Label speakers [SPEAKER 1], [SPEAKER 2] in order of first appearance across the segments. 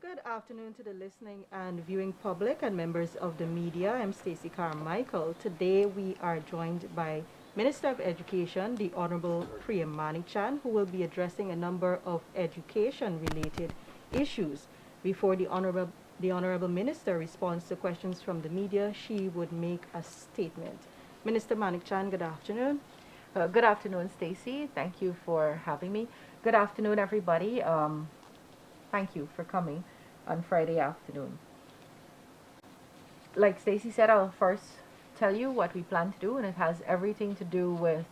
[SPEAKER 1] Good afternoon to the listening and viewing public and members of the media. I'm Stacey Carmichael. Today we are joined by Minister of Education, the Honorable Priya Manickchand, who will be addressing a number of education-related issues. Before the Honorable Minister responds to questions from the media, she would make a statement. Minister Manickchand, good afternoon.
[SPEAKER 2] Good afternoon, Stacy. Thank you for having me. Good afternoon, everybody. Thank you for coming on Friday afternoon. Like Stacy said, I'll first tell you what we plan to do, and it has everything to do with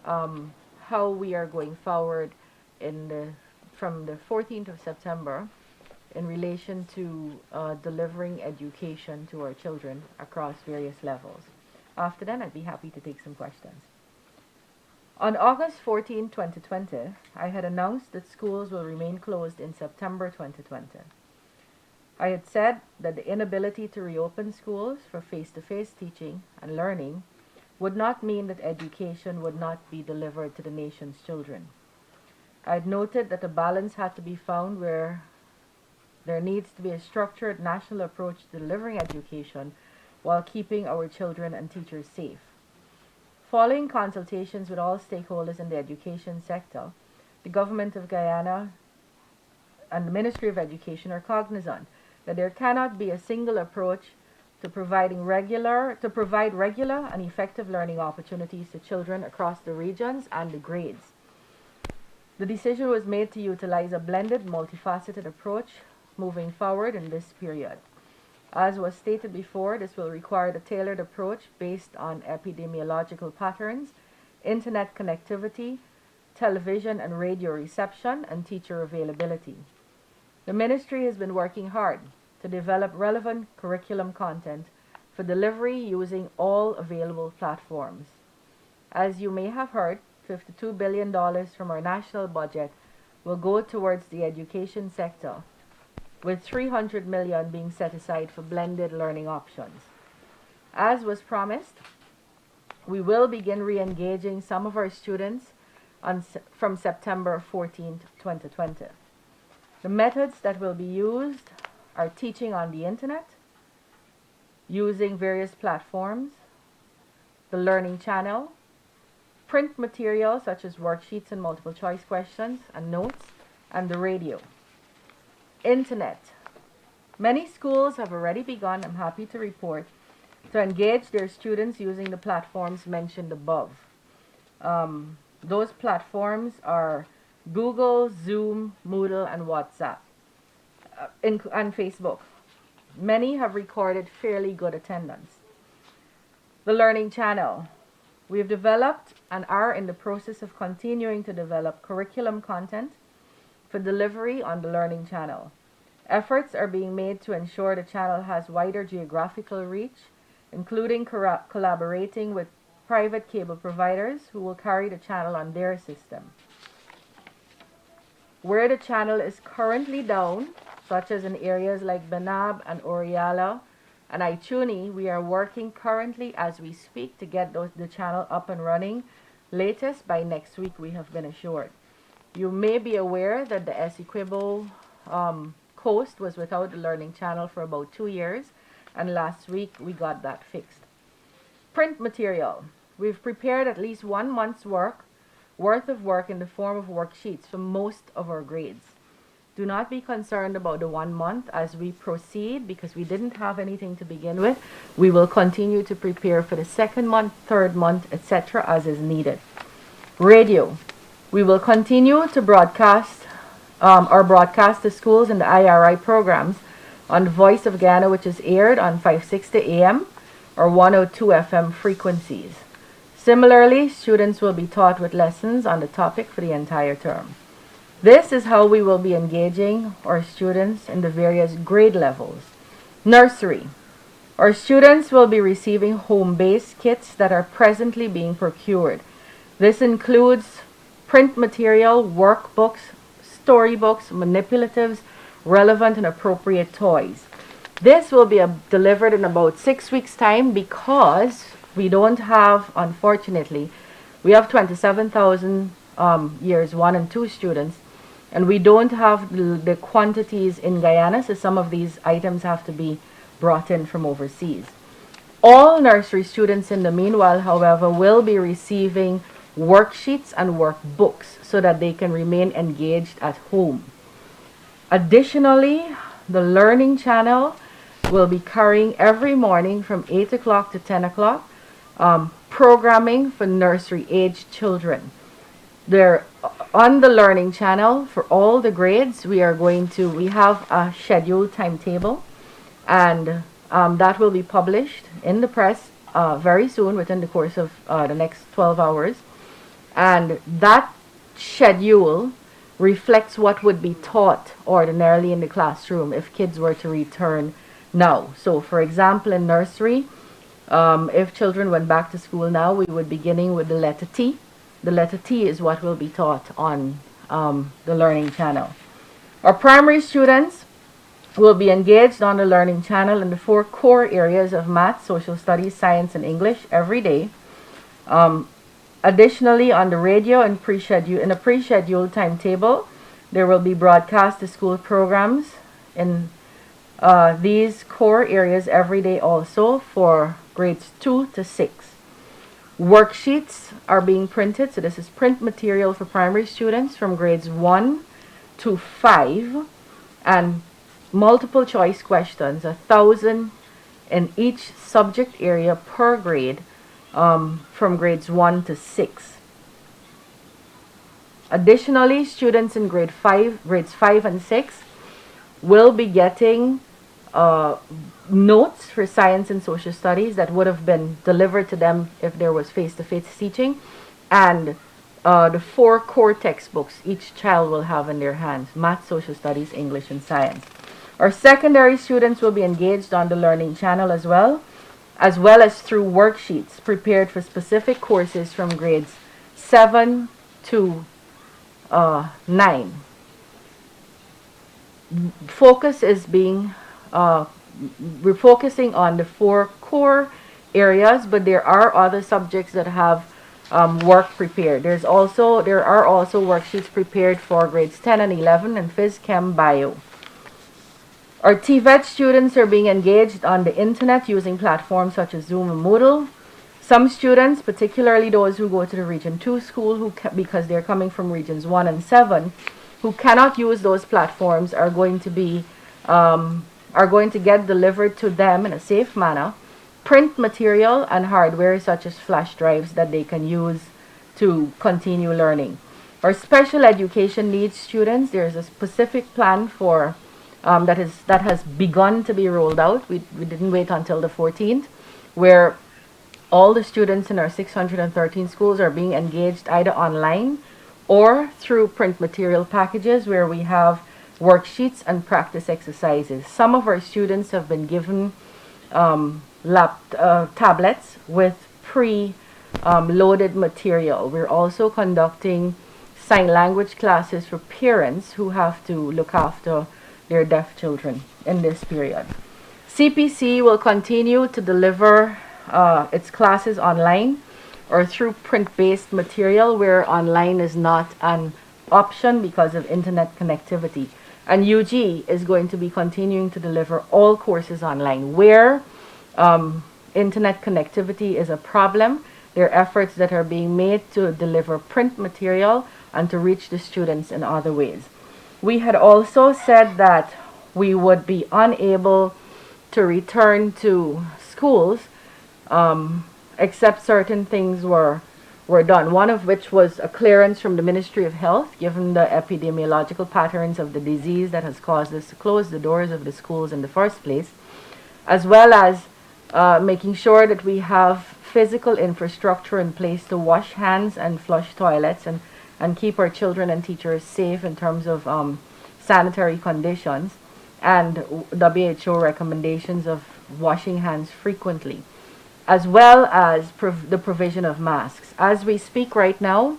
[SPEAKER 2] how we are going forward from the 14th of September in relation to delivering education to our children across various levels. After that, I'd be happy to take some questions. On August 14, 2020, I had announced that schools will remain closed in September 2020. I had said that the inability to reopen schools for face-to-face teaching and learning would not mean that education would not be delivered to the nation's children. I had noted that a balance had to be found where there needs to be a structured national approach to delivering education while keeping our children and teachers safe. Following consultations with all stakeholders in the education sector, the Government of Guyana and the Ministry of Education are cognizant that there cannot be a single approach to provide regular and effective learning opportunities to children across the regions and the grades. The decision was made to utilize a blended, multifaceted approach moving forward in this period. As was stated before, this will require a tailored approach based on epidemiological patterns, internet connectivity, television and radio reception, and teacher availability. The ministry has been working hard to develop relevant curriculum content for delivery using all available platforms. As you may have heard, $52 billion from our national budget will go towards the education sector, with $300 million being set aside for blended learning options. As was promised, we will begin re-engaging some of our students from September 14, 2020. The methods that will be used are teaching on the internet, using various platforms, the learning channel, print material such as worksheets and multiple choice questions and notes, and the radio. Internet. Many schools have already begun, I'm happy to report, to engage their students using the platforms mentioned above. Those platforms are Google, Zoom, Moodle, and WhatsApp, and Facebook. Many have recorded fairly good attendance. The Learning Channel. We have developed and are in the process of continuing to develop curriculum content for delivery on the Learning Channel. Efforts are being made to ensure the channel has wider geographical reach, including collaborating with private cable providers who will carry the channel on their system. Where the channel is currently down, such as in areas like Benab and Oriala and Aichuni, we are working currently as we speak to get the channel up and running, latest by next week, we have been assured. You may be aware that the Essequibo coast was without the Learning Channel for about 2 years, and last week we got that fixed. Print material. We've prepared at least 1 month's worth of work in the form of worksheets for most of our grades. Do not be concerned about the 1 month as we proceed, because we didn't have anything to begin with. We will continue to prepare for the 2nd month, 3rd month, etc. as is needed. Radio. We will continue to broadcast to schools in the IRI programs on the Voice of Guyana, which is aired on 560 AM or 102 FM frequencies. Similarly, students will be taught with lessons on the topic for the entire term. This is how we will be engaging our students in the various grade levels. Nursery. Our students will be receiving home-based kits that are presently being procured. This includes print material, workbooks, storybooks, manipulatives, relevant and appropriate toys. This will be delivered in about 6 weeks' time, because we don't have, unfortunately, we have 27,000 years 1 and 2 students, And we don't have the quantities in Guyana, so some of these items have to be brought in from overseas. All nursery students in the meanwhile, however, will be receiving worksheets and workbooks so that they can remain engaged at home. Additionally, the Learning Channel will be carrying every morning from 8 o'clock to 10 o'clock programming for nursery age children. They're on the Learning Channel for all the grades. We have a scheduled timetable, and that will be published in the press very soon, within the course of the next 12 hours. And that schedule reflects what would be taught ordinarily in the classroom if kids were to return now. So, for example, in nursery, if children went back to school now, we would be beginning with the letter T. The letter T is what will be taught on the Learning Channel. Our primary students will be engaged on the Learning Channel in the 4 core areas of math, social studies, science, and English every day. Additionally, on the radio and in a pre-scheduled timetable, there will be broadcast to school programs in these core areas every day also for grades 2 to 6. Worksheets are being printed, so this is print material for primary students from grades 1 to 5, and multiple choice questions, 1,000 in each subject area per grade from grades 1 to 6. Additionally, students in grades 5 and 6 will be getting notes for science and social studies that would have been delivered to them if there was face-to-face teaching, and the 4 core textbooks each child will have in their hands: math, social studies, English, and science. Our secondary students will be engaged on the Learning Channel as well as through worksheets prepared for specific courses from grades 7 to 9. We're focusing on the 4 core areas, but there are other subjects that have work prepared. There are also worksheets prepared for grades 10 and 11 in Phys, Chem, Bio. Our TVET students are being engaged on the internet using platforms such as Zoom and Moodle. Some students, particularly those who go to the Region 2 school, because they're coming from Regions 1 and 7, who cannot use those platforms, are going to get delivered to them in a safe manner print material and hardware such as flash drives that they can use to continue learning. Our special education needs students, there's a specific plan for that has begun to be rolled out. We didn't wait until the 14th, where all the students in our 613 schools are being engaged either online or through print material packages where we have worksheets and practice exercises. Some of our students have been given tablets with pre-loaded material. We're also conducting sign language classes for parents who have to look after their deaf children in this period. CPC will continue to deliver its classes online or through print-based material where online is not an option because of internet connectivity. And UG is going to be continuing to deliver all courses online. Where internet connectivity is a problem, there are efforts that are being made to deliver print material and to reach the students in other ways. We had also said that we would be unable to return to schools except certain things were done, one of which was a clearance from the Ministry of Health, given the epidemiological patterns of the disease that has caused us to close the doors of the schools in the first place, as well as making sure that we have physical infrastructure in place to wash hands and flush toilets and keep our children and teachers safe in terms of sanitary conditions, and WHO recommendations of washing hands frequently, as well as the provision of masks. As we speak right now,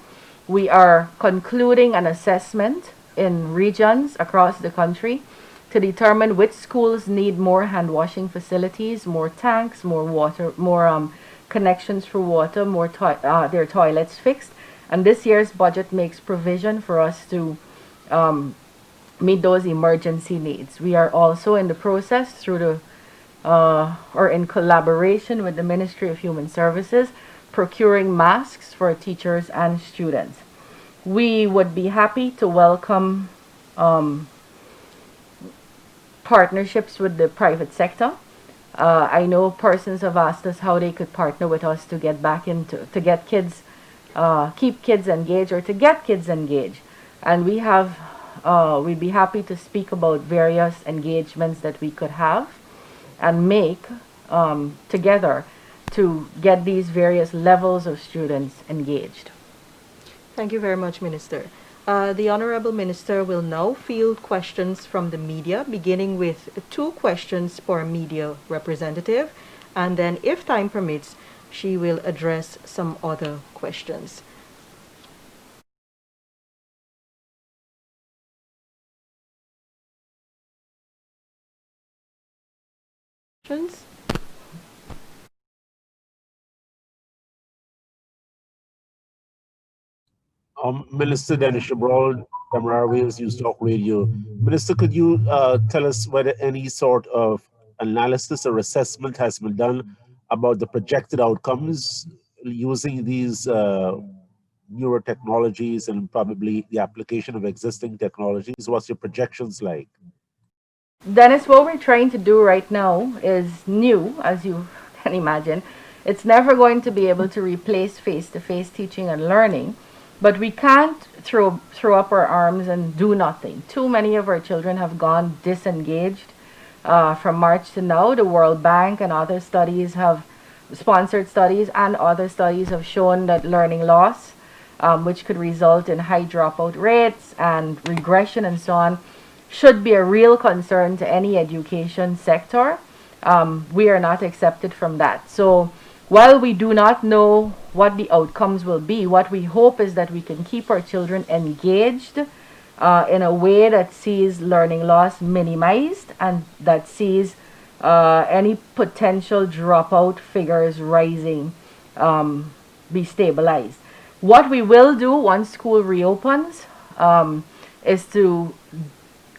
[SPEAKER 2] we are concluding an assessment in regions across the country to determine which schools need more hand washing facilities, more tanks, more water, more connections for water, their toilets fixed. And this year's budget makes provision for us to meet those emergency needs. We are also in the process through the or in collaboration with the Ministry of Human Services, procuring masks for teachers and students. We would be happy to welcome um, partnerships with the private sector. I know persons have asked us how they could partner with us to get back into, to get kids, keep kids engaged or to get kids engaged. And we'd be happy to speak about various engagements that we could have and make together to get these various levels of students engaged.
[SPEAKER 1] Thank you very much, Minister. The Honorable Minister will now field questions from the media, beginning with 2 questions per media representative, and then, if time permits, she will address some other questions. Questions?
[SPEAKER 3] Minister Dennis Shabral, Tamara Wales News Talk Radio. Minister, could you tell us whether any sort of analysis or assessment has been done about the projected outcomes using these newer technologies and probably the application of existing technologies? What's your projections like?
[SPEAKER 2] Dennis, what we're trying to do right now is new, as you can imagine. It's never going to be able to replace face to face teaching and learning, but we can't throw up our arms and do nothing. Too many of our children have gone disengaged from March to now. The World Bank and other studies have sponsored studies and other studies have shown that learning loss, which could result in high dropout rates and regression and so on, should be a real concern to any education sector. We are not accepted from that. So while we do not know what the outcomes will be, what we hope is that we can keep our children engaged in a way that sees learning loss minimized and that sees any potential dropout figures rising be stabilized. What we will do once school reopens is to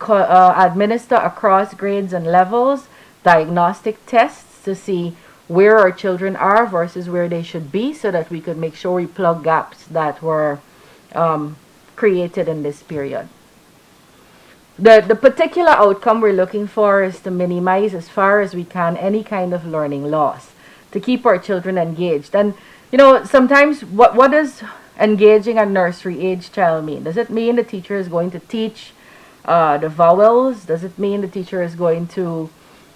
[SPEAKER 2] administer across grades and levels diagnostic tests to see where our children are versus where they should be so that we could make sure we plug gaps that were created in this period. The particular outcome we're looking for is to minimize as far as we can any kind of learning loss, to keep our children engaged. And you know, sometimes what does engaging a nursery age child mean? Does it mean the teacher is going to teach the vowels? Does it mean the teacher is going to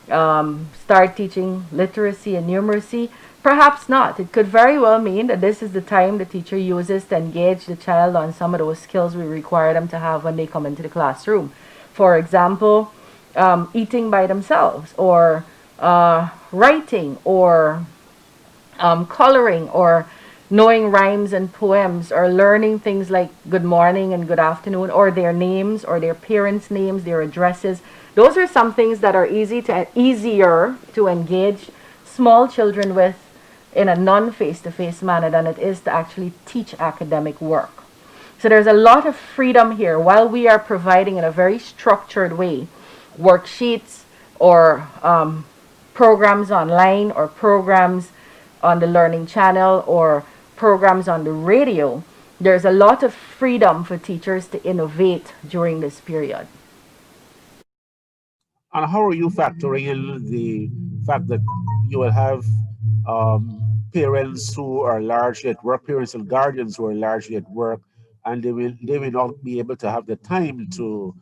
[SPEAKER 2] start teaching literacy and numeracy? Perhaps not. It could very well mean that this is the time the teacher uses to engage the child on some of those skills we require them to have when they come into the classroom. For example, eating by themselves, or writing, or coloring, or knowing rhymes and poems, or learning things like good morning and good afternoon, or their names, or their parents' names, their addresses. Those are some things that are easier to engage small children with in a non-face-to-face manner than it is to actually teach academic work. So there's a lot of freedom here while we are providing in a very structured way worksheets or programs online or programs on the Learning Channel or programs on the radio. There's a lot of freedom for teachers to innovate during this period.
[SPEAKER 3] And how are you factoring in the fact that you will have parents who are largely at work, parents and guardians who are largely at work, and they may not be able to have the time to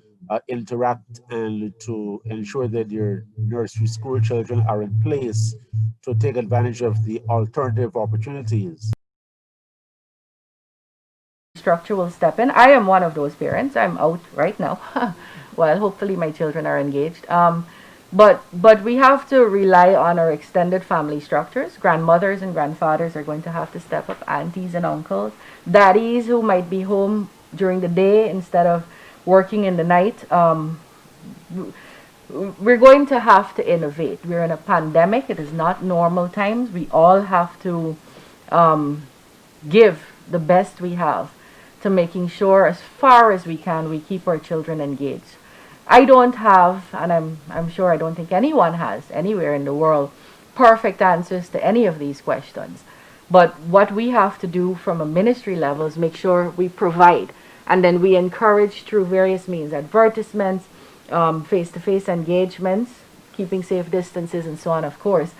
[SPEAKER 3] interact and to ensure that your nursery school children are in place to take advantage of the alternative opportunities?
[SPEAKER 2] Structure will step in. I am one of those parents. I'm out right now. Well, hopefully my children are engaged. But we have to rely on our extended family structures. Grandmothers and grandfathers are going to have to step up, aunties and uncles, daddies who might be home during the day instead of working in the night. We're going to have to innovate. We're in a pandemic. It is not normal times. We all have to give the best we have to making sure, as far as we can, we keep our children engaged. I don't have, and I'm sure I don't think anyone has anywhere in the world, perfect answers to any of these questions. But what we have to do from a ministry level is make sure we provide, and then we encourage through various means, advertisements, face-to-face engagements, keeping safe distances, and so on, of course,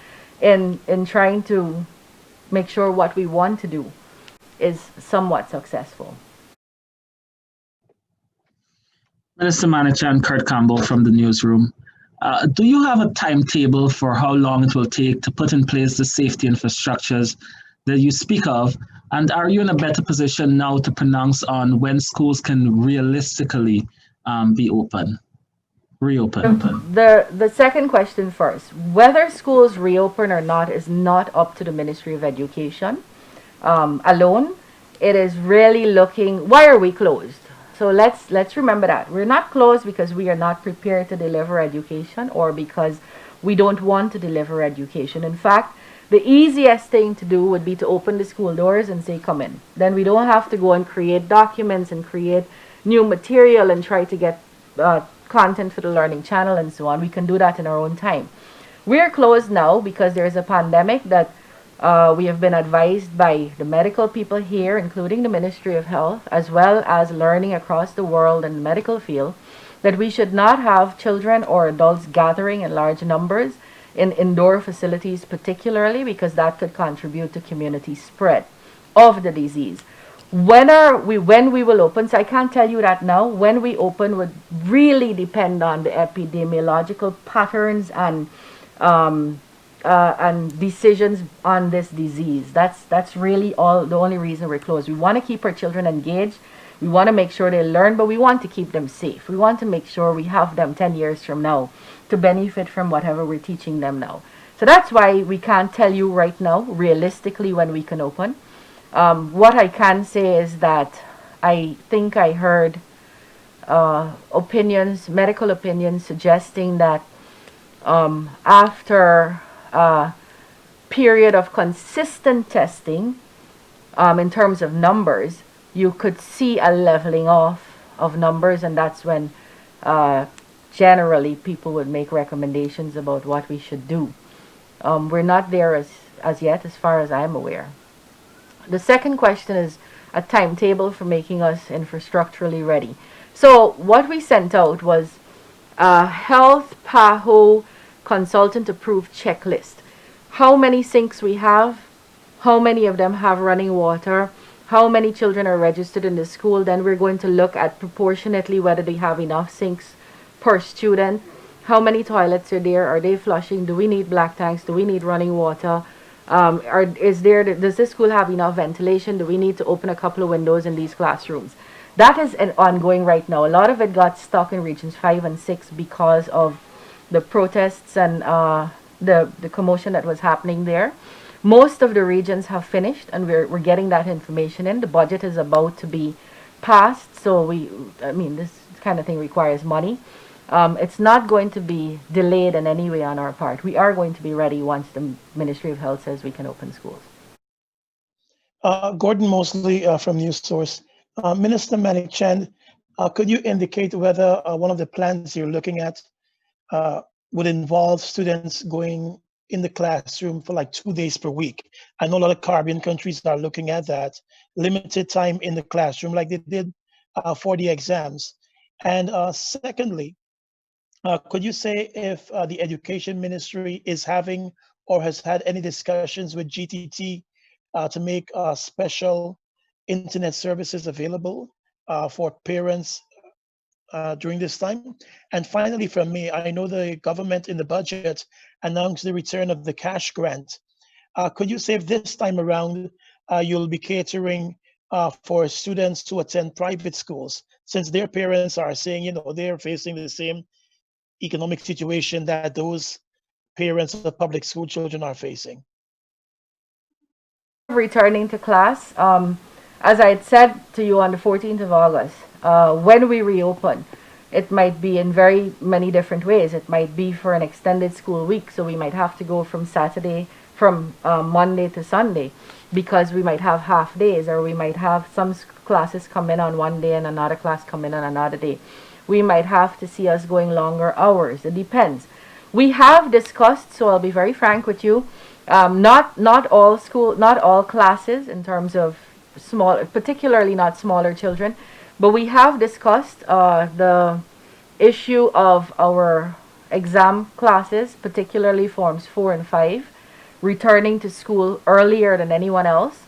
[SPEAKER 2] in trying to make sure what we want to do is somewhat successful.
[SPEAKER 4] Minister Manager and Kurt Campbell from the newsroom. Do you have a timetable for how long it will take to put in place the safety infrastructures that you speak of? And are you in a better position now to pronounce on when schools can realistically be reopen?
[SPEAKER 2] The second question first. Whether schools reopen or not is not up to the Ministry of Education alone. It is really looking, why are we closed? So let's remember that. We're not closed because we are not prepared to deliver education or because we don't want to deliver education. In fact, the easiest thing to do would be to open the school doors and say, come in. Then we don't have to go and create documents and create new material and try to get content for the learning channel and so on. We can do that in our own time. We're closed now because there is a pandemic that we have been advised by the medical people here, including the Ministry of Health, as well as learning across the world in the medical field, that we should not have children or adults gathering in large numbers in indoor facilities, particularly because that could contribute to community spread of the disease. When we will open, so I can't tell you that now. When we open would really depend on the epidemiological patterns and decisions on this disease. That's really the only reason we're closed. We want to keep our children engaged. We want to make sure they learn, but we want to keep them safe. We want to make sure we have them 10 years from now to benefit from whatever we're teaching them now. So that's why we can't tell you right now, realistically, when we can open. What I can say is that I think I heard medical opinions suggesting that after a period of consistent testing, in terms of numbers, you could see a leveling off of numbers, and that's when generally people would make recommendations about what we should do. We're not there as yet, as far as I'm aware. The second question is a timetable for making us infrastructurally ready. So what we sent out was a Health PAHO consultant approved checklist. How many sinks we have, how many of them have running water, how many children are registered in the school. Then we're going to look at proportionately whether they have enough sinks per student, how many toilets are there, are they flushing, do we need black tanks, do we need running water, does this school have enough ventilation, do we need to open a couple of windows in these classrooms. That is ongoing right now. A lot of it got stuck in regions 5 and 6 because of the protests and the commotion that was happening there. Most of the regions have finished, and we're getting that information in. The budget is about to be passed, so this kind of thing requires money. It's not going to be delayed in any way on our part. We are going to be ready once the Ministry of Health says we can open schools.
[SPEAKER 5] Gordon Mosley from News Source. Minister Manickchand, could you indicate whether one of the plans you're looking at would involve students going in the classroom for like 2 days per week? I know a lot of Caribbean countries are looking at that, limited time in the classroom like they did for the exams. And secondly, could you say if the Education Ministry is having or has had any discussions with GTT to make special internet services available for parents during this time? And finally, from me, I know the government in the budget announced the return of the cash grant. Could you say if this time around you'll be catering for students to attend private schools, since their parents are saying, they're facing the same economic situation that those parents of public school children are facing?
[SPEAKER 2] Returning to class, as I had said to you on the 14th of August, when we reopen, it might be in very many different ways. It might be for an extended school week, so we might have to go from Monday to Sunday, because we might have half days, or we might have some classes come in on one day and another class come in on another day. We might have to see us going longer hours. It depends. We have discussed, so I'll be very frank with you, not all school, not all classes in terms of small, particularly not smaller children, but we have discussed the issue of our exam classes, particularly forms 4 and 5, returning to school earlier than anyone else.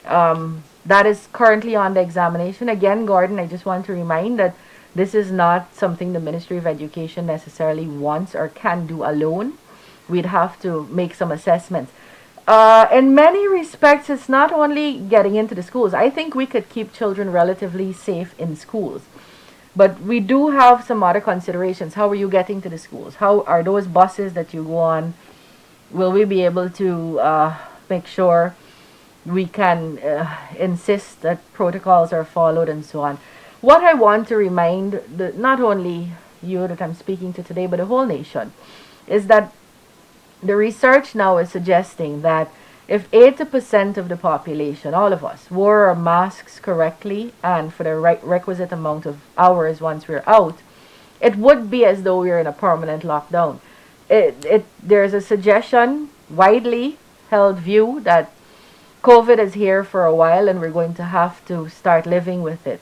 [SPEAKER 2] That is currently on the examination. Again, Gordon, I just want to remind that this is not something the Ministry of Education necessarily wants or can do alone. We'd have to make some assessments. In many respects, it's not only getting into the schools. I think we could keep children relatively safe in schools. But we do have some other considerations. How are you getting to the schools? How are those buses that you go on? Will we be able to make sure we can insist that protocols are followed and so on? What I want to remind not only you that I'm speaking to today, but the whole nation, is that the research now is suggesting that if 80% of the population, all of us, wore our masks correctly and for the requisite amount of hours once we're out, it would be as though we're in a permanent lockdown. There's a suggestion, widely held view, that COVID is here for a while and we're going to have to start living with it.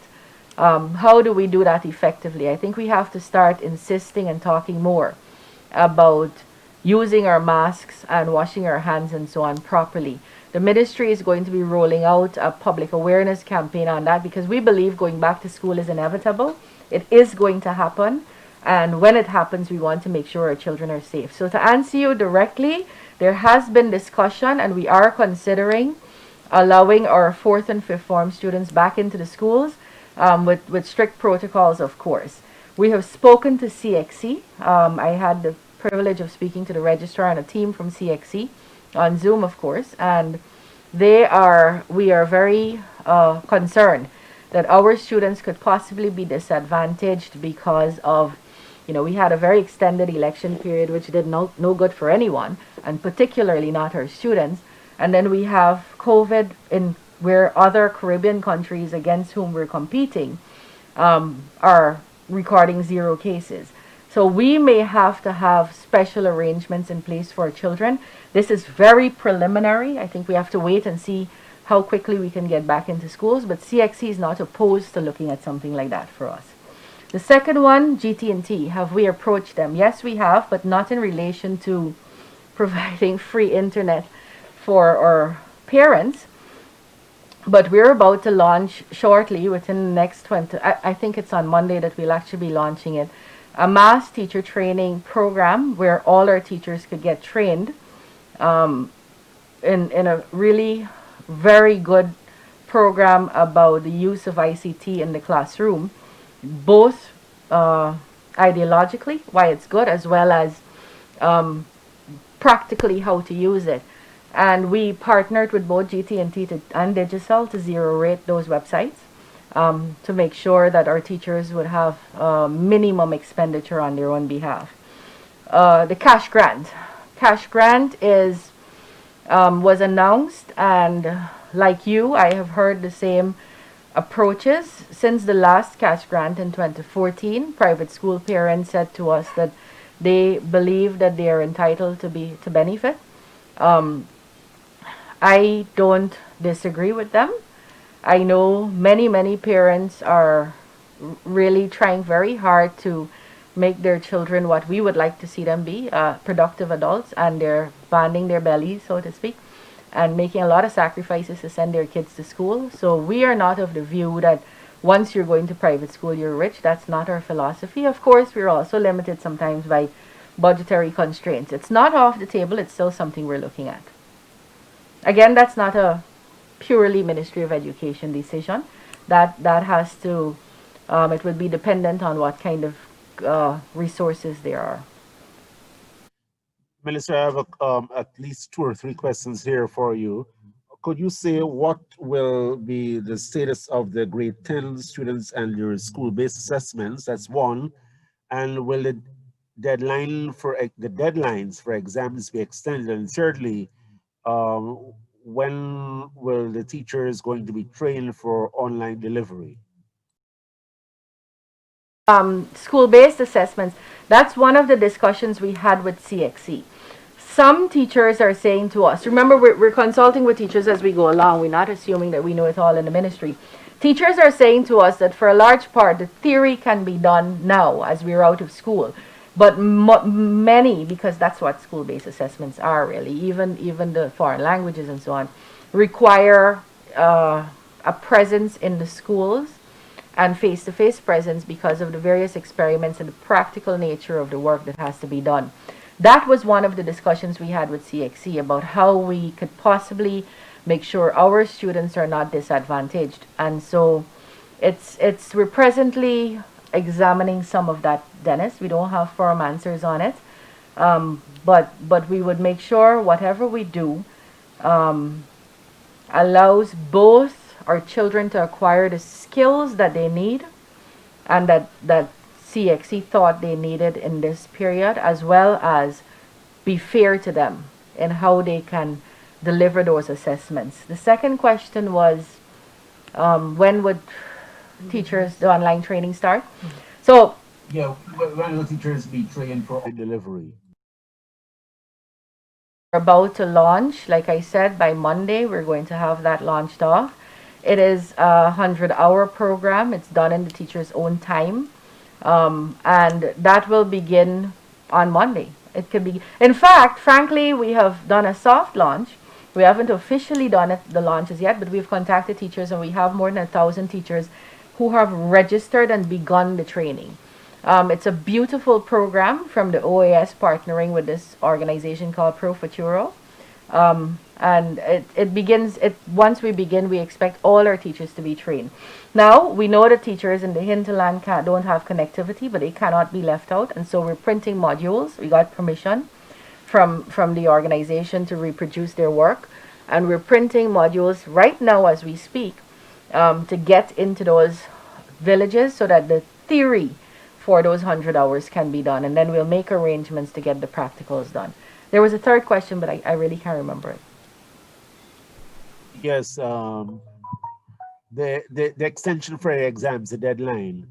[SPEAKER 2] How do we do that effectively? I think we have to start insisting and talking more about using our masks and washing our hands and so on properly. The ministry is going to be rolling out a public awareness campaign on that because we believe going back to school is inevitable. It is going to happen. And when it happens, we want to make sure our children are safe. So to answer you directly, there has been discussion and we are considering allowing our 4th and 5th form students back into the schools with strict protocols, of course. We have spoken to CXC. I had the privilege of speaking to the registrar and a team from CXC on Zoom, of course, and we are very concerned that our students could possibly be disadvantaged because of, we had a very extended election period which did no good for anyone, and particularly not our students. And then we have COVID in where other Caribbean countries against whom we're competing are recording 0 cases. So we may have to have special arrangements in place for children. This is very preliminary. I think we have to wait and see how quickly we can get back into schools, but CXC is not opposed to looking at something like that for us. The second one, GT&T, have we approached them? Yes, we have, but not in relation to providing free internet for our parents. But we're about to launch shortly within the next 20, I think it's on Monday that we'll actually be launching it, a mass teacher training program where all our teachers could get trained in a really very good program about the use of ICT in the classroom, both ideologically, why it's good, as well as practically how to use it. And we partnered with both GT&T and Digicel to zero rate those websites to make sure that our teachers would have minimum expenditure on their own behalf. The cash grant. Cash grant was announced, and like you, I have heard the same approaches. Since the last cash grant in 2014, private school parents said to us that they believe that they are entitled to benefit. I don't disagree with them. I know many parents are really trying very hard to make their children what we would like to see them be, productive adults, and they're banding their bellies, so to speak, and making a lot of sacrifices to send their kids to school. So we are not of the view that once you're going to private school, you're rich. That's not our philosophy. Of course, we're also limited sometimes by budgetary constraints. It's not off the table. It's still something we're looking at. Again, that's not a purely Ministry of Education decision. That has to, it would be dependent on what kind of resources there are.
[SPEAKER 3] Minister, I have at least 2 or 3 questions here for you. Could you say what will be the status of the grade 10 students and your school-based assessments? That's one. And will the deadlines for exams be extended? And thirdly, when will the teachers going to be trained for online delivery?
[SPEAKER 2] School-based assessments, that's one of the discussions we had with CXC. Some teachers are saying to us, remember, we're consulting with teachers as we go along. We're not assuming that we know it all in the ministry. Teachers are saying to us that for a large part, the theory can be done now as we're out of school. But many, because that's what school-based assessments are really, even the foreign languages and so on, require a presence in the schools and face-to-face presence because of the various experiments and the practical nature of the work that has to be done. That was one of the discussions we had with CXC about how we could possibly make sure our students are not disadvantaged. And so we're presently examining some of that, Dennis. We don't have firm answers on it. But we would make sure whatever we do allows both our children to acquire the skills that they need and that CXC thought they needed in this period, as well as be fair to them in how they can deliver those assessments. The second question was, when would teachers, the online training start? So,
[SPEAKER 3] Yeah, when will teachers be trained for delivery?
[SPEAKER 2] we're about to launch, like I said, by Monday, we're going to have that launched off. It is a 100-hour program. It's done in the teacher's own time. And that will begin on Monday. It could be, in fact, frankly, we have done a soft launch. We haven't officially done the launches yet, but we've contacted teachers and we have more than 1,000 teachers who have registered and begun the training. It's a beautiful program from the OAS partnering with this organization called Pro Futuro. And it begins, once we begin, we expect all our teachers to be trained. Now, we know that teachers in the hinterland don't have connectivity, but they cannot be left out. And so we're printing modules. We got permission from the organization to reproduce their work. And we're printing modules right now as we speak to get into those villages so that the theory for those 100 hours can be done. And then we'll make arrangements to get the practicals done. There was a third question, but I really can't remember it.
[SPEAKER 3] Yes, the extension for the exams, the deadline.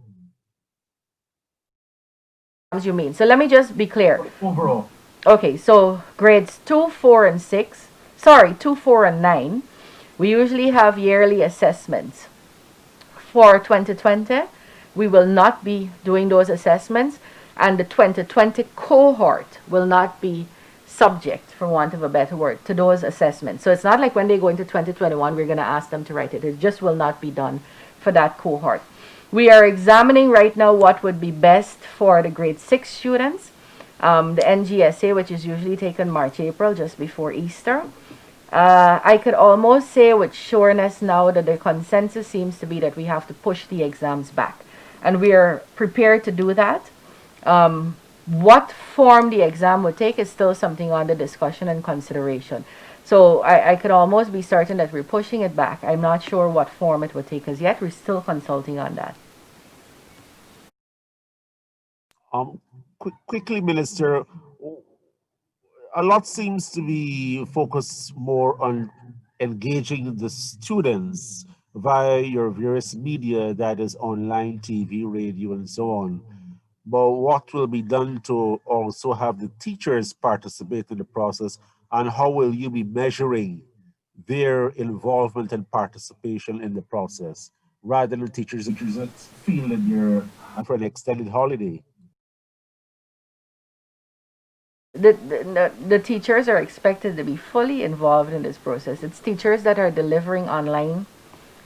[SPEAKER 2] As you mean. So let me just be clear.
[SPEAKER 3] Overall.
[SPEAKER 2] Okay, so grades 2, 4, and 6, sorry, 2, 4, and 9, we usually have yearly assessments. For 2020, we will not be doing those assessments, and the 2020 cohort will not be subject, for want of a better word, to those assessments. So it's not like when they go into 2021, we're going to ask them to write it. It just will not be done for that cohort. We are examining right now what would be best for the grade 6 students. The NGSA, which is usually taken March, April, just before Easter. I could almost say with sureness now that the consensus seems to be that we have to push the exams back. And we are prepared to do that. What form the exam would take is still something under discussion and consideration. So I could almost be certain that we're pushing it back. I'm not sure what form it would take as yet. We're still consulting on that.
[SPEAKER 3] Quickly, Minister, a lot seems to be focused more on engaging the students via your various media, that is online, TV, radio, and so on. But what will be done to also have the teachers participate in the process, and how will you be measuring their involvement and participation in the process, rather than teachers that feel that you're for an extended holiday?
[SPEAKER 2] The teachers are expected to be fully involved in this process. It's teachers that are delivering online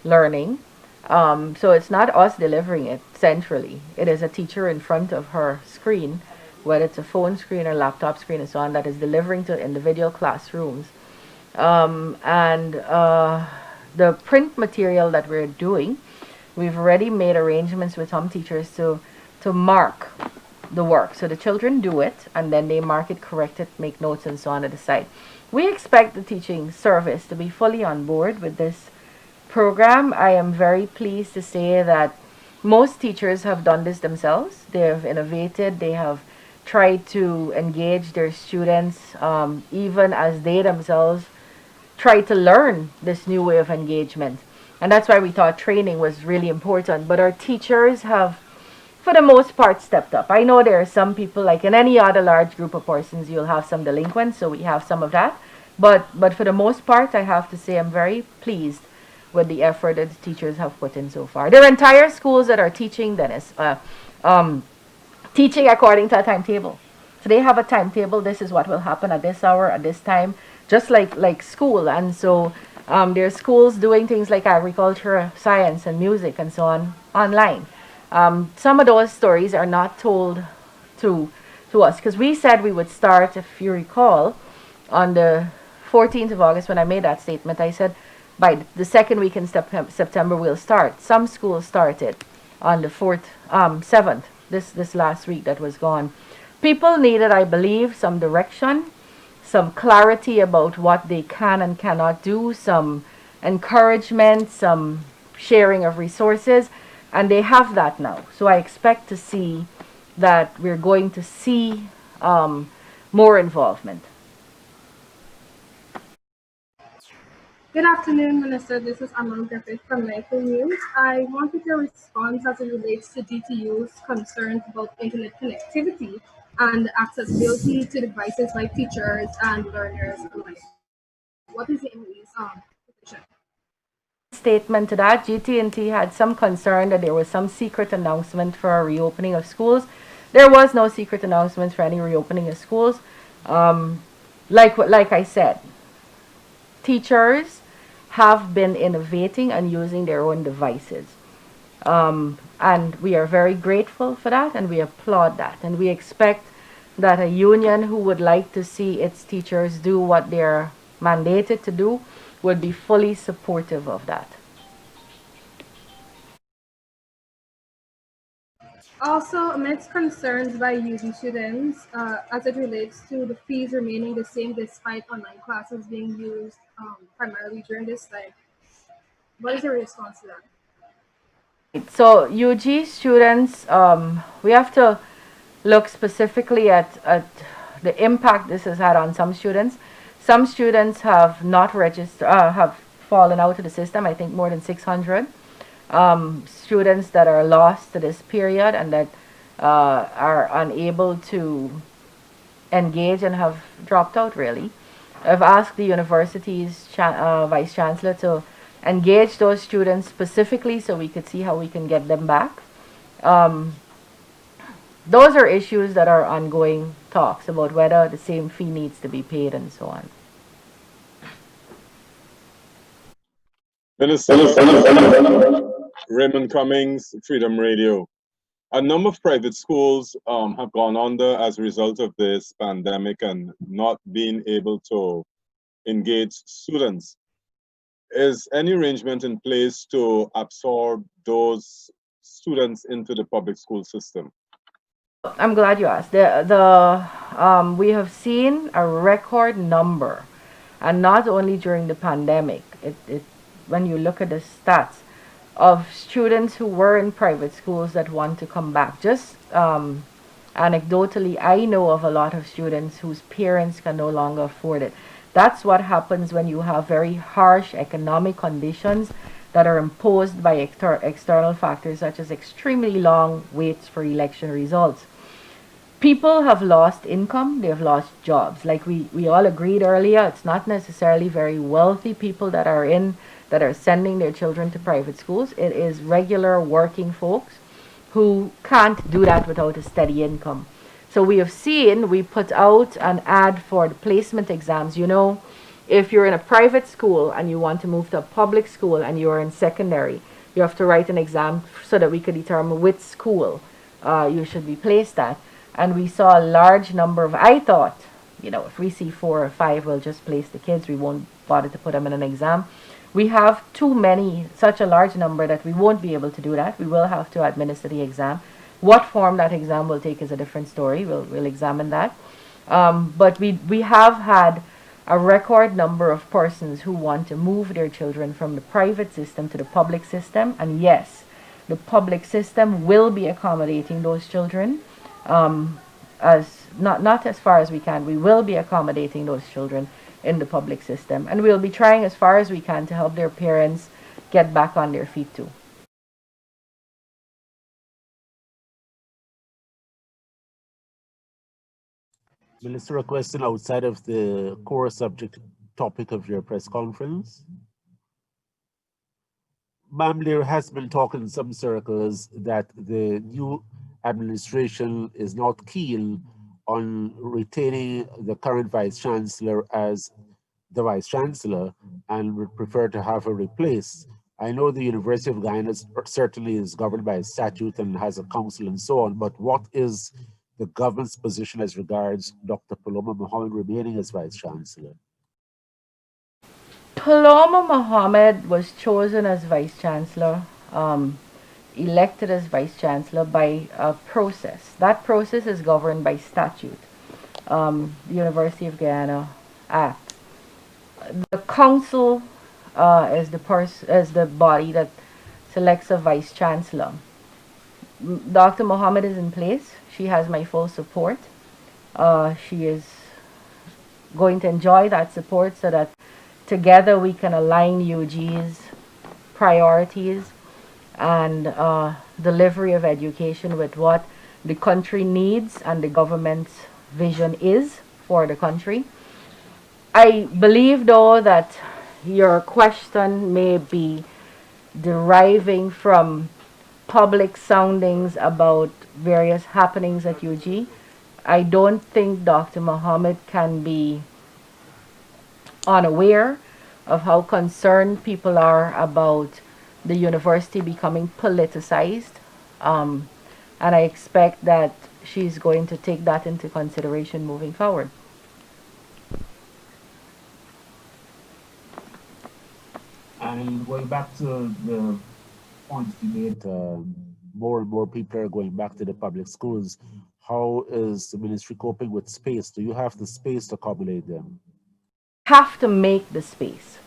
[SPEAKER 2] learning. So it's not us delivering it centrally. It is a teacher in front of her screen, whether it's a phone screen or laptop screen and so on, that is delivering to individual classrooms. The print material that we're doing, we've already made arrangements with some teachers to mark the work. So the children do it, and then they mark it, correct it, make notes and so on at the side. We expect the teaching service to be fully on board with this program. I am very pleased to say that most teachers have done this themselves. They have innovated. They have tried to engage their students, even as they themselves try to learn this new way of engagement. And that's why we thought training was really important. But our teachers have, for the most part, stepped up. I know there are some people, like in any other large group of persons, you'll have some delinquents, so we have some of that. But for the most part, I have to say I'm very pleased with the effort that the teachers have put in so far. There are entire schools that are teaching, Dennis, teaching according to a timetable. So they have a timetable. This is what will happen at this hour, at this time, just like school. And so there are schools doing things like agriculture, science, and music, and so on online. Some of those stories are not told to us because we said we would start, if you recall, on the 14th of August when I made that statement. I said by the second week in September we'll start. Some schools started on the 7th, this last week that was gone. People needed, I believe, some direction, some clarity about what they can and cannot do, some encouragement, some sharing of resources, and they have that now. So I expect to see that we're going to see more involvement.
[SPEAKER 6] Good afternoon, Minister. This is Amal Griffith from Nightly News. I wanted your response as it relates to GTU's concerns about internet connectivity and accessibility to devices by teachers and learners alike. What is the MOE's position?
[SPEAKER 2] Statement to that, GT&T had some concern that there was some secret announcement for a reopening of schools. There was no secret announcement for any reopening of schools. Like I said, teachers have been innovating and using their own devices. And we are very grateful for that, and we applaud that. And we expect that a union who would like to see its teachers do what they're mandated to do would be fully supportive of that.
[SPEAKER 6] Also, amidst concerns by UG students as it relates to the fees remaining the same despite online classes being used primarily during this time, what is your response to that?
[SPEAKER 2] So UG students, we have to look specifically at the impact this has had on some students. Some students have not registered, have fallen out of the system. I think more than 600 students that are lost to this period and that are unable to engage and have dropped out really. I've asked the university's vice chancellor to engage those students specifically so we could see how we can get them back. Those are issues that are ongoing talks about whether the same fee needs to be paid and so on.
[SPEAKER 7] Minister Raymond Cummings, Freedom Radio. A number of private schools have gone under as a result of this pandemic and not being able to engage students. Is any arrangement in place to absorb those students into the public school system?
[SPEAKER 2] I'm glad you asked. We have seen a record number, and not only during the pandemic. When you look at the stats of students who were in private schools that want to come back. Just anecdotally, I know of a lot of students whose parents can no longer afford it. That's what happens when you have very harsh economic conditions that are imposed by external factors such as extremely long waits for election results. People have lost income, they've lost jobs. Like we all agreed earlier, it's not necessarily very wealthy people that are sending their children to private schools. It is regular working folks who can't do that without a steady income. So we put out an ad for the placement exams. You know, if you're in a private school and you want to move to a public school and you're in secondary, you have to write an exam so that we could determine which school you should be placed at. And we saw a large number of, I thought, if we see 4 or 5, we'll just place the kids. We won't bother to put them in an exam. We have too many, such a large number that we won't be able to do that. We will have to administer the exam. What form that exam will take is a different story. We'll examine that. But we have had a record number of persons who want to move their children from the private system to the public system. And yes, the public system will be accommodating those children. As not as far as we can. We will be accommodating those children in the public system. And we'll be trying as far as we can to help their parents get back on their feet too.
[SPEAKER 3] Minister, a question outside of the core subject topic of your press conference. Ma'am, there has been talk in some circles that the new administration is not keen on retaining the current vice chancellor as the vice chancellor and would prefer to have her replaced. I know the University of Guyana certainly is governed by a statute and has a council and so on, but what is the government's position as regards Dr. Paloma Mohammed remaining as vice chancellor?
[SPEAKER 2] Paloma Mohammed was chosen as vice chancellor, elected as vice chancellor by a process. That process is governed by statute, the University of Guyana Act. The council is the body that selects a vice chancellor. Dr. Mohammed is in place. She has my full support. She is going to enjoy that support so that together we can align UG's priorities and delivery of education with what the country needs and the government's vision is for the country. I believe, though, that your question may be deriving from public soundings about various happenings at UG. I don't think Dr. Mohammed can be unaware of how concerned people are about the university becoming politicized. And I expect that she's going to take that into consideration moving forward.
[SPEAKER 3] And going back to the point you made, more and more people are going back to the public schools. How is the ministry coping with space? Do you have the space to accommodate them?
[SPEAKER 2] Have to make the space.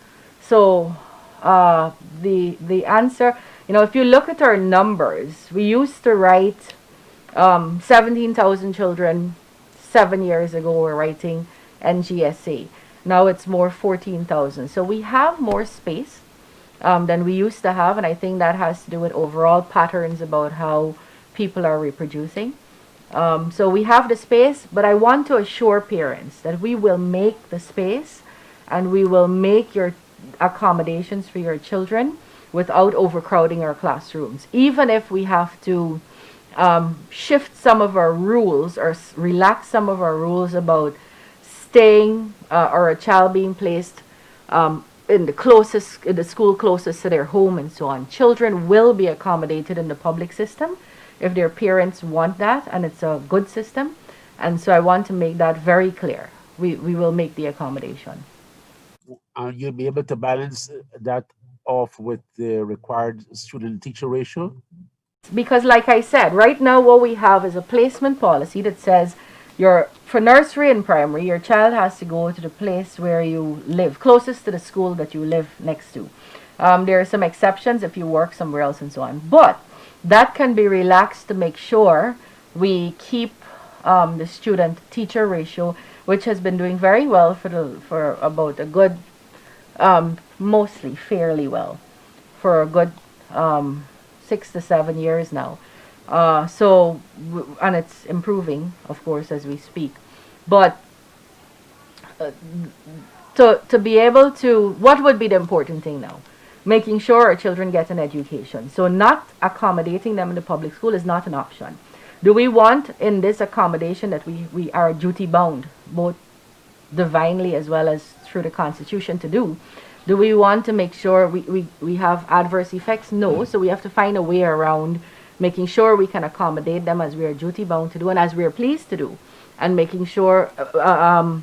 [SPEAKER 2] So the answer, if you look at our numbers, we used to write 17,000 children 7 years ago were writing NGSA. Now it's more 14,000. So we have more space than we used to have, and I think that has to do with overall patterns about how people are reproducing. So we have the space, but I want to assure parents that we will make the space and we will make your accommodations for your children without overcrowding our classrooms. Even if we have to shift some of our rules or relax some of our rules about staying or a child being placed in the school closest to their home and so on. Children will be accommodated in the public system if their parents want that, and it's a good system. And so I want to make that very clear. We will make the accommodation.
[SPEAKER 3] You'll be able to balance that off with the required student-teacher ratio?
[SPEAKER 2] Because like I said, right now what we have is a placement policy that says for nursery and primary, your child has to go to the place where you live, closest to the school that you live next to. There are some exceptions if you work somewhere else and so on. But that can be relaxed to make sure we keep the student-teacher ratio, which has been doing very well for about a good, mostly fairly well, for a good 6 to 7 years now. And it's improving, of course, as we speak. But to be able to, what would be the important thing now? Making sure our children get an education. So not accommodating them in the public school is not an option. Do we want in this accommodation that we are duty bound, both divinely as well as through the Constitution to do? Do we want to make sure we have adverse effects? No. So we have to find a way around making sure we can accommodate them as we are duty bound to do and as we are pleased to do, and making sure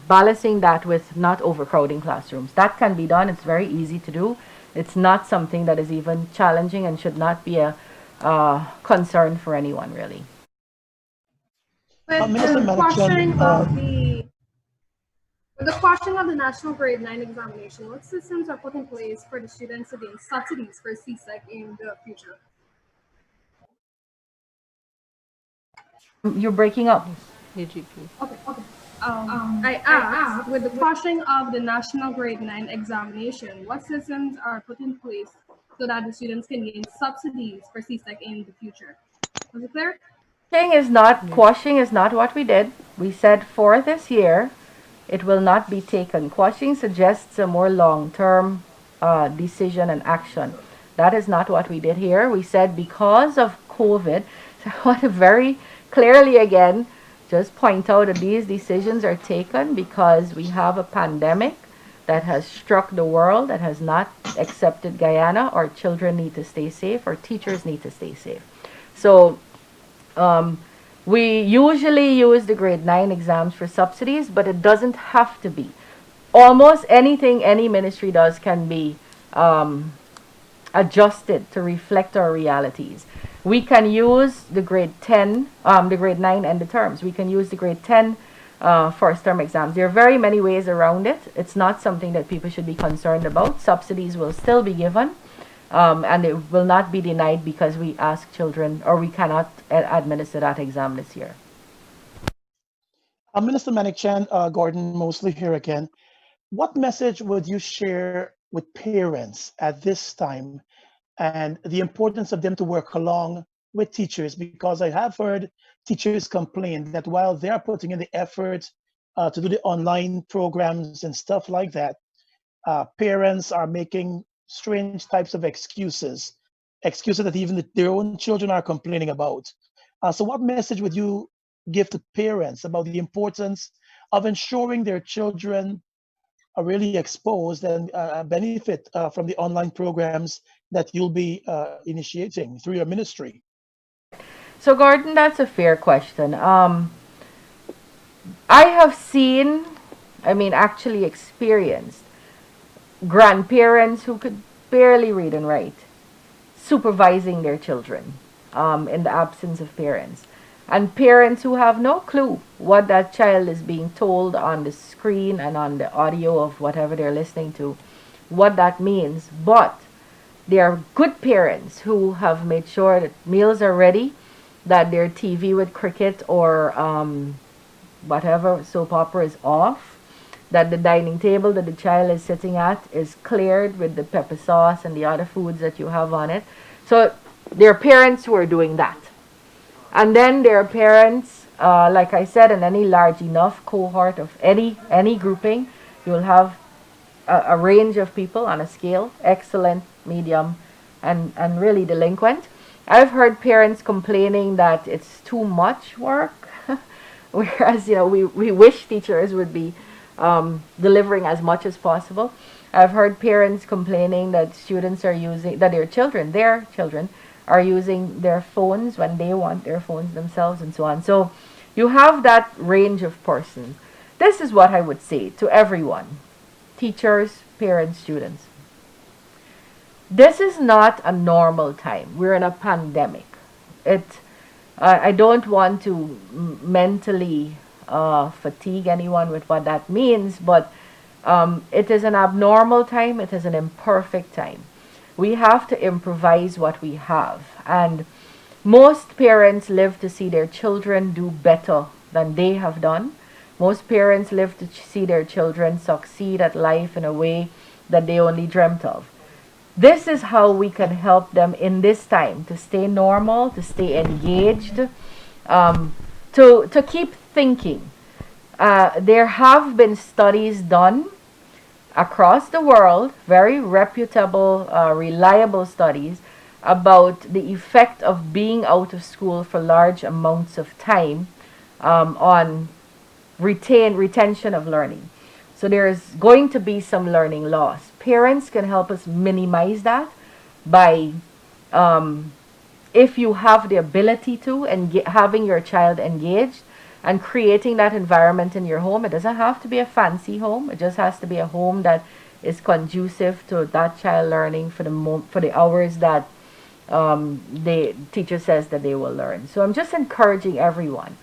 [SPEAKER 2] balancing that with not overcrowding classrooms. That can be done. It's very easy to do. It's not something that is even challenging and should not be a concern for anyone, really.
[SPEAKER 6] With
[SPEAKER 5] Minister
[SPEAKER 6] the
[SPEAKER 5] Manickchand,
[SPEAKER 6] question of the National Grade 9 examination, what systems are put in place for the students to gain subsidies for CSEC in the future?
[SPEAKER 2] You're breaking up.
[SPEAKER 1] AGP.
[SPEAKER 6] Okay. I asked, with the quashing of the National Grade 9 examination, what systems are put in place so that the students can gain subsidies for CSEC in the future? Was it clear?
[SPEAKER 2] Quashing is not what we did. We said for this year, it will not be taken. Quashing suggests a more long-term decision and action. That is not what we did here. We said because of COVID, so I want to very clearly again just point out that these decisions are taken because we have a pandemic that has struck the world, that has not accepted Guyana. Our children need to stay safe, our teachers need to stay safe. So um, we usually use the grade 9 exams for subsidies, but it doesn't have to be. Almost anything any ministry does can be adjusted to reflect our realities. We can use the grade 10, the grade 9 and the terms. We can use the grade 10 first term exams. There are very many ways around it. It's not something that people should be concerned about. Subsidies will still be given. And it will not be denied because we ask children or we cannot administer that exam this year.
[SPEAKER 5] Minister Manickchand, Gordon Mosley here again. What message would you share with parents at this time and the importance of them to work along with teachers? Because I have heard teachers complain that while they're putting in the effort to do the online programs and stuff like that, parents are making strange types of excuses that even their own children are complaining about. So, what message would you give to parents about the importance of ensuring their children are really exposed and benefit from the online programs that you'll be initiating through your ministry?
[SPEAKER 2] So, Gordon, that's a fair question. I have seen, actually experienced grandparents who could barely read and write supervising their children in the absence of parents. And parents who have no clue what that child is being told on the screen and on the audio of whatever they're listening to, what that means. But they are good parents who have made sure that meals are ready, that their TV with cricket or whatever soap opera is off, that the dining table that the child is sitting at is cleared with the pepper sauce and the other foods that you have on it. So there are parents who are doing that. And then there are parents, like I said, in any large enough cohort of any grouping, you'll have a range of people on a scale, excellent, medium, and really delinquent. I've heard parents complaining that it's too much work, whereas we wish teachers would be delivering as much as possible. I've heard parents complaining that students are using, that their children are using their phones when they want their phones themselves and so on. So you have that range of persons. This is what I would say to everyone, teachers, parents, students. This is not a normal time. We're in a pandemic. I don't want to mentally fatigue anyone with what that means, but it is an abnormal time. It is an imperfect time. We have to improvise what we have. And most parents live to see their children do better than they have done. Most parents live to see their children succeed at life in a way that they only dreamt of. This is how we can help them in this time to stay normal, to stay engaged, to keep thinking. There have been studies done across the world, very reputable, reliable studies about the effect of being out of school for large amounts of time on retention of learning. So there's going to be some learning loss. Parents can help us minimize that by, if you have the ability to, and having your child engaged and creating that environment in your home. It doesn't have to be a fancy home. It just has to be a home that is conducive to that child learning for the hours that the teacher says that they will learn. So I'm just encouraging everyone.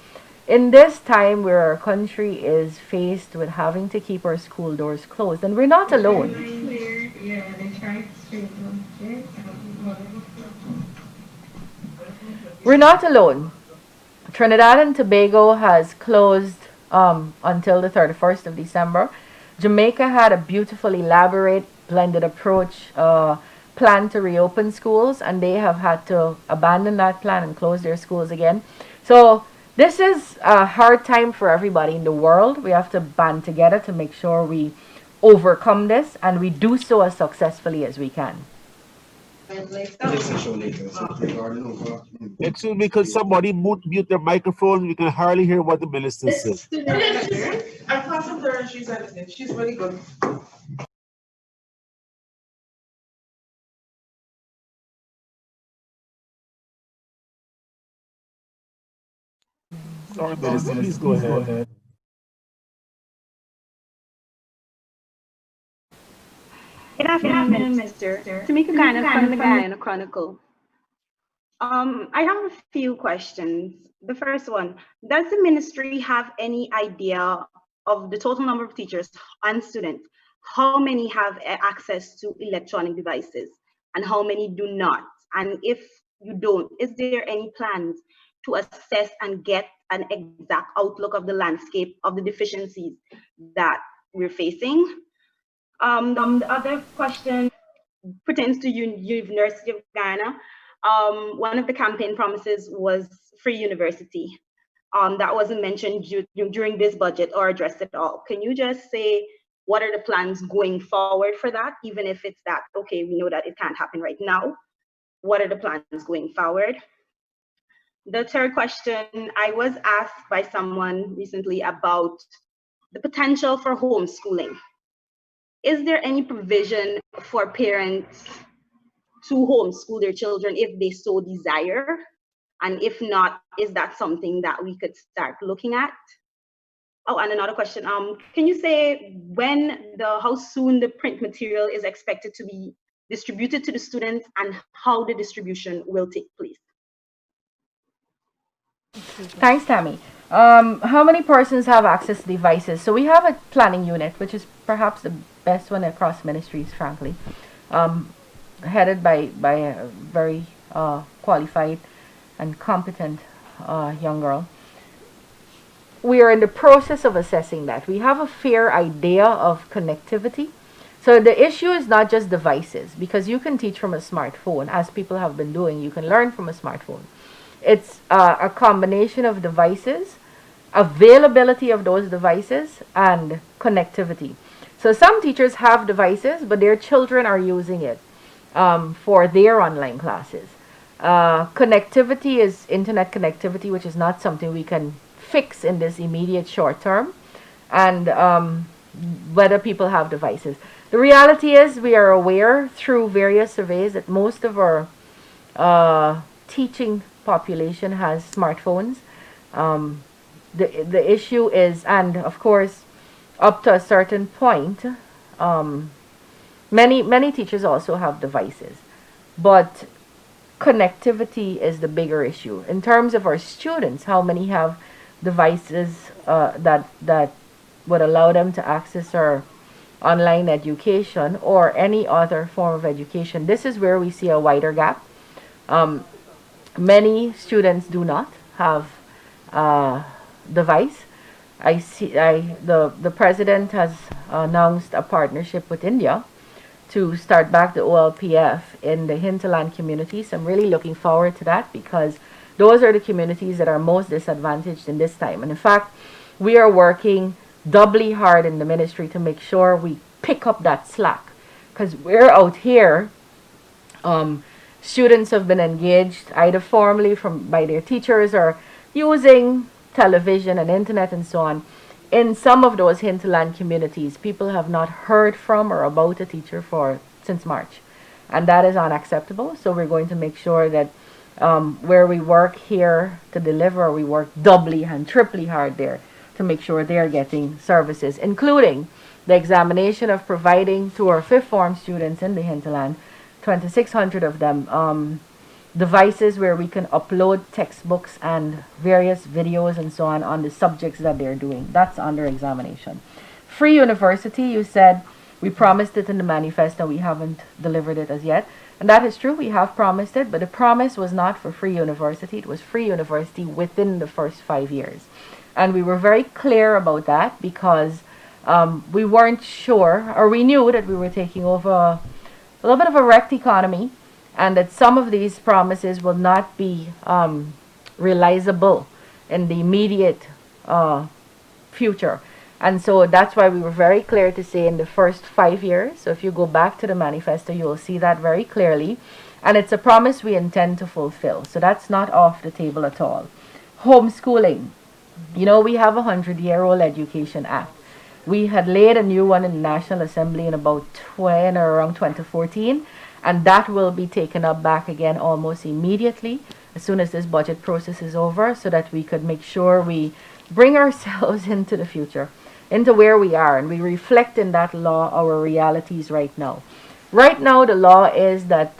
[SPEAKER 2] In this time where our country is faced with having to keep our school doors closed, and we're not alone. We're not alone. Trinidad and Tobago has closed until the 31st of December. Jamaica had a beautiful, elaborate, blended approach plan to reopen schools, and they have had to abandon that plan and close their schools again. So this is a hard time for everybody in the world. We have to band together to make sure we overcome this, and we do so as successfully as we can.
[SPEAKER 3] Excuse me, could somebody mute their microphone? We can hardly hear what the minister says.
[SPEAKER 8] I passed her and she's listening. She's really good.
[SPEAKER 3] Sorry, minister, please go ahead.
[SPEAKER 9] Good afternoon, Mr. Tamika Garner from the Guyana Chronicle. I have a few questions. The first one, does the ministry have any idea of the total number of teachers and students? How many have access to electronic devices and how many do not? And if you don't, is there any plans to assess and get an exact outlook of the landscape of the deficiencies that we're facing? The other question pertains to University of Ghana. One of the campaign promises was free university. That wasn't mentioned during this budget or addressed at all. Can you just say what are the plans going forward for that, even if it's that, okay, we know that it can't happen right now. What are the plans going forward? The third question, I was asked by someone recently about the potential for homeschooling. Is there any provision for parents to homeschool their children if they so desire? And if not, is that something that we could start looking at? Oh, and another question, can you say how soon the print material is expected to be distributed to the students and how the distribution will take place?
[SPEAKER 2] Thanks, Tammy. How many persons have access to devices? So we have a planning unit, which is perhaps the best one across ministries, frankly, headed by a very qualified and competent young girl. We are in the process of assessing that. We have a fair idea of connectivity. So the issue is not just devices, because you can teach from a smartphone, as people have been doing. You can learn from a smartphone. It's a combination of devices, availability of those devices, and connectivity. So some teachers have devices, but their children are using it for their online classes. Connectivity is internet connectivity, which is not something we can fix in this immediate short term, and whether people have devices. The reality is we are aware through various surveys that most of our teaching population has smartphones. The issue is, and of course, up to a certain point, many teachers also have devices, but connectivity is the bigger issue. In terms of our students, how many have devices that would allow them to access our online education or any other form of education? This is where we see a wider gap. Many students do not have a device. The president has announced a partnership with India to start back the OLPF in the hinterland communities. I'm really looking forward to that, because those are the communities that are most disadvantaged in this time. And in fact, we are working doubly hard in the ministry to make sure we pick up that slack, because we're out here. Students have been engaged either formally by their teachers or using television and internet and so on. In some of those hinterland communities, people have not heard from or about a teacher since March, and that is unacceptable. So we're going to make sure that where we work here to deliver, we work doubly and triply hard there to make sure they're getting services, including the examination of providing to our fifth form students in the hinterland, 2,600 of them, devices where we can upload textbooks and various videos and so on the subjects that they're doing. That's under examination. Free university, you said we promised it in the manifesto, we haven't delivered it as yet. And that is true, we have promised it, but the promise was not for free university, it was free university within the first 5 years. And we were very clear about that because we weren't sure, or we knew that we were taking over a little bit of a wrecked economy, and that some of these promises will not be realizable in the immediate future. And so that's why we were very clear to say in the first 5 years. So if you go back to the manifesto, you will see that very clearly. And it's a promise we intend to fulfill. So that's not off the table at all. Homeschooling. You know, we have a 100-year-old Education Act. We had laid a new one in the National Assembly in about around 2014, and that will be taken up back again almost immediately as soon as this budget process is over, so that we could make sure we bring ourselves into the future, into where we are, and we reflect in that law our realities right now. Right now, the law is that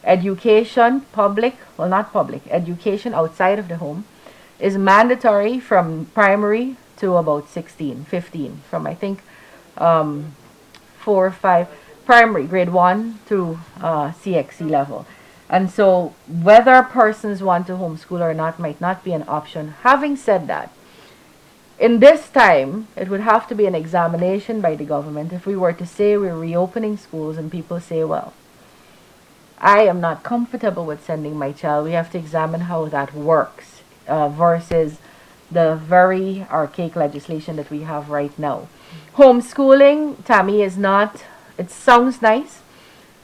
[SPEAKER 2] education, education outside of the home is mandatory from primary to about 16, 15, from I think 4 or 5, primary, grade 1 to CXC level. And so whether persons want to homeschool or not might not be an option. Having said that, in this time, it would have to be an examination by the government if we were to say we're reopening schools and people say, well, I am not comfortable with sending my child. We have to examine how that works versus the very archaic legislation that we have right now. Homeschooling, Tammy, is not, it sounds nice,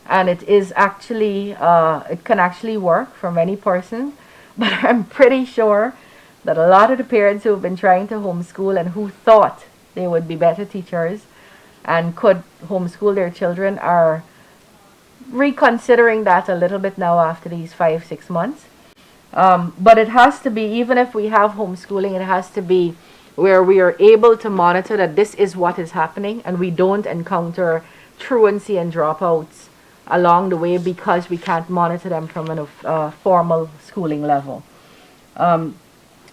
[SPEAKER 2] and it is actually, it can actually work for many persons, but I'm pretty sure that a lot of the parents who have been trying to homeschool and who thought they would be better teachers and could homeschool their children are reconsidering that a little bit now after these 5-6 months. But it has to be, even if we have homeschooling, it has to be where we are able to monitor that this is what is happening and we don't encounter truancy and dropouts along the way because we can't monitor them from a formal schooling level.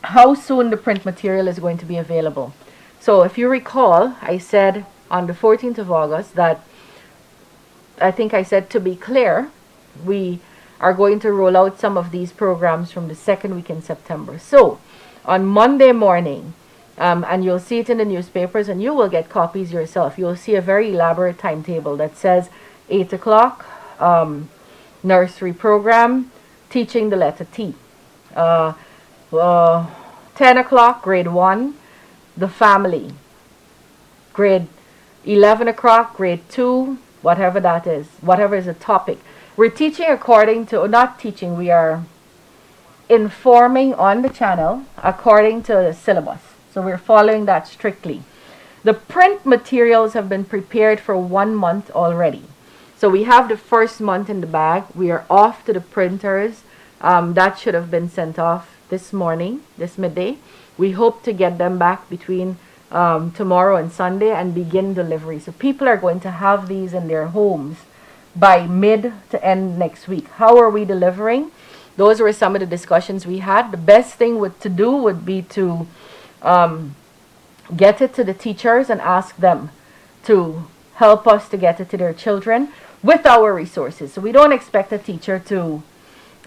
[SPEAKER 2] How soon the print material is going to be available. So if you recall, I said on the 14th of August that I think I said, to be clear, we are going to roll out some of these programs from the second week in September. So on Monday morning, and you'll see it in the newspapers and you will get copies yourself, you'll see a very elaborate timetable that says 8 o'clock, nursery program, teaching the letter T. 10 o'clock, grade 1, the family. Grade 11 o'clock, grade 2, whatever that is, whatever is a topic. We're teaching according to, not teaching, we are informing on the channel according to the syllabus. So we're following that strictly. The print materials have been prepared for 1 month already. So we have the first month in the bag. We are off to the printers. That should have been sent off this morning, this midday. We hope to get them back between tomorrow and Sunday and begin delivery. So people are going to have these in their homes by mid to end next week. How are we delivering? Those were some of the discussions we had. The best thing to do would be to get it to the teachers and ask them to help us to get it to their children with our resources. So we don't expect a teacher to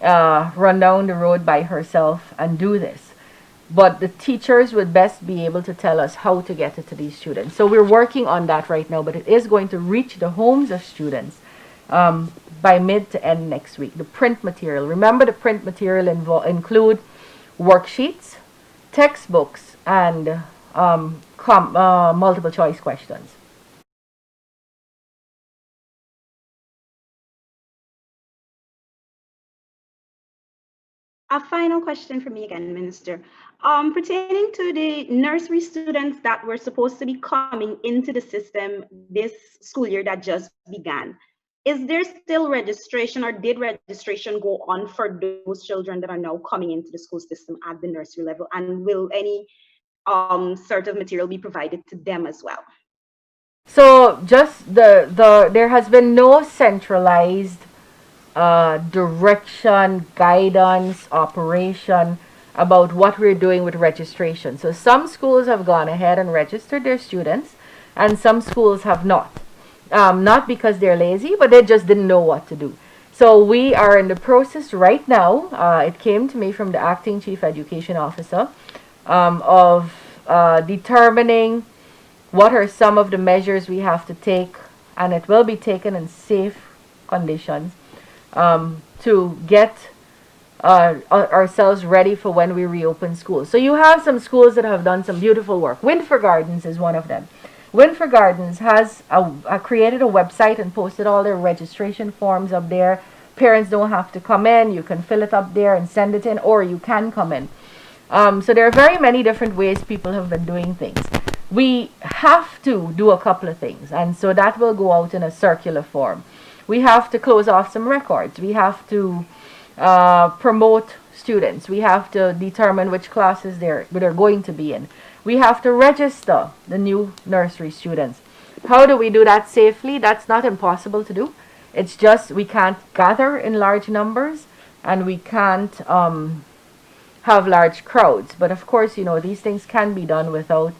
[SPEAKER 2] run down the road by herself and do this. But the teachers would best be able to tell us how to get it to these students. So we're working on that right now, but it is going to reach the homes of students by mid to end next week. The print material. Remember, the print material include worksheets, textbooks, and multiple choice questions.
[SPEAKER 9] A final question for me again, Minister. Pertaining to the nursery students that were supposed to be coming into the system this school year that just began, is there still registration or did registration go on for those children that are now coming into the school system at the nursery level? And will any sort of material be provided to them as well?
[SPEAKER 2] So just there has been no centralized direction, guidance, operation about what we're doing with registration. So some schools have gone ahead and registered their students and some schools have not. Not because they're lazy, but they just didn't know what to do. So we are in the process right now. It came to me from the acting chief education officer of determining what are some of the measures we have to take, and it will be taken in safe conditions to get ourselves ready for when we reopen schools. So you have some schools that have done some beautiful work. Winford Gardens is one of them. Winford Gardens has created a website and posted all their registration forms up there. Parents don't have to come in. You can fill it up there and send it in, or you can come in. So there are very many different ways people have been doing things. We have to do a couple of things, and so that will go out in a circular form. We have to close off some records. We have to promote students. We have to determine which classes they're going to be in. We have to register the new nursery students. How do we do that safely? That's not impossible to do. It's just we can't gather in large numbers, and we can't have large crowds. But of course, you know, these things can be done without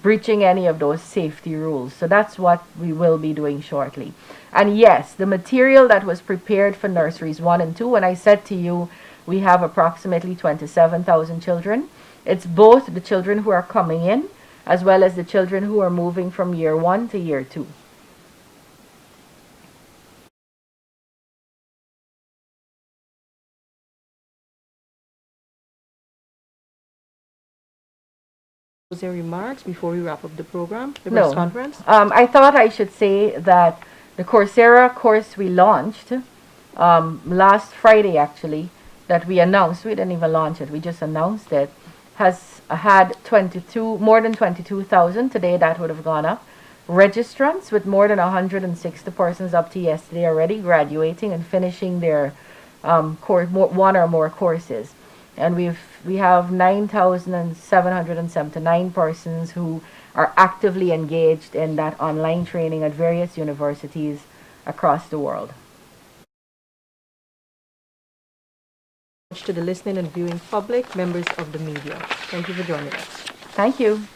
[SPEAKER 2] breaching any of those safety rules. So that's what we will be doing shortly. And yes, the material that was prepared for nurseries 1 and 2, when I said to you we have approximately 27,000 children, it's both the children who are coming in as well as the children who are moving from year 1 to year 2.
[SPEAKER 1] Closing remarks before we wrap up the program, the
[SPEAKER 2] No.
[SPEAKER 1] press conference?
[SPEAKER 2] I thought I should say that the Coursera course we launched last Friday, actually, that we announced, we didn't even launch it, we just announced it, has had more than 22,000, today that would have gone up, registrants with more than 160 persons up to yesterday already graduating and finishing their one or more courses. And we have 9,779 persons who are actively engaged in that online training at various universities across the world.
[SPEAKER 1] To the listening and viewing public, members of the media. Thank you for joining us.
[SPEAKER 2] Thank you.